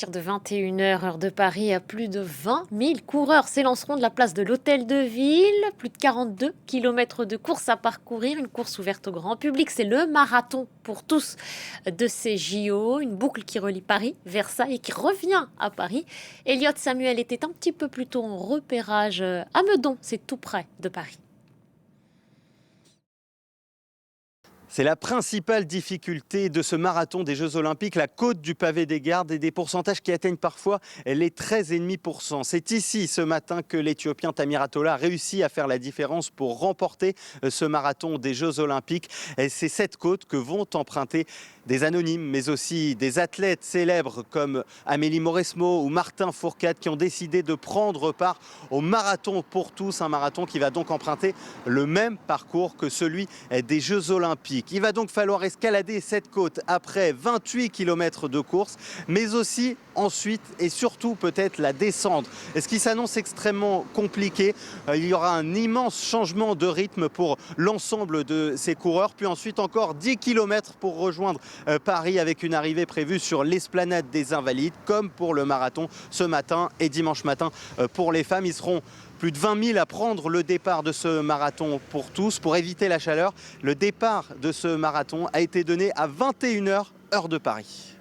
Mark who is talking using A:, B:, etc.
A: partir de 21 h heure de Paris, plus de 20 000 coureurs s'élanceront de la place de l'Hôtel de Ville. Plus de 42 kilomètres de course à parcourir, une course ouverte au grand public. C'est le marathon pour tous de ces JO, une boucle qui relie Paris, Versailles et qui revient à Paris. Elliot Samuel était un petit peu plus tôt en repérage à Meudon, c'est tout près de Paris.
B: C'est la principale difficulté de ce marathon des Jeux Olympiques, la côte du pavé des Gardes et des pourcentages qui atteignent parfois les 13,5%. C'est ici ce matin que l'Éthiopien Tamir Atola a réussi à faire la différence pour remporter ce marathon des Jeux Olympiques. Et c'est cette côte que vont emprunter des anonymes, mais aussi des athlètes célèbres comme Amélie Mauresmo ou Martin Fourcade qui ont décidé de prendre part au marathon pour tous, un marathon qui va donc emprunter le même parcours que celui des Jeux Olympiques. Il va donc falloir escalader cette côte après 28 km de course, mais aussi ensuite et surtout peut-être la descendre. Et ce qui s'annonce extrêmement compliqué, il y aura un immense changement de rythme pour l'ensemble de ces coureurs, puis ensuite encore 10 km pour rejoindre Paris avec une arrivée prévue sur l'esplanade des Invalides, comme pour le marathon ce matin et dimanche matin pour les femmes. Ils seront plus de 20 000 à prendre le départ de ce marathon pour tous. Pour éviter la chaleur, le départ de ce marathon a été donné à 21 h heure de Paris.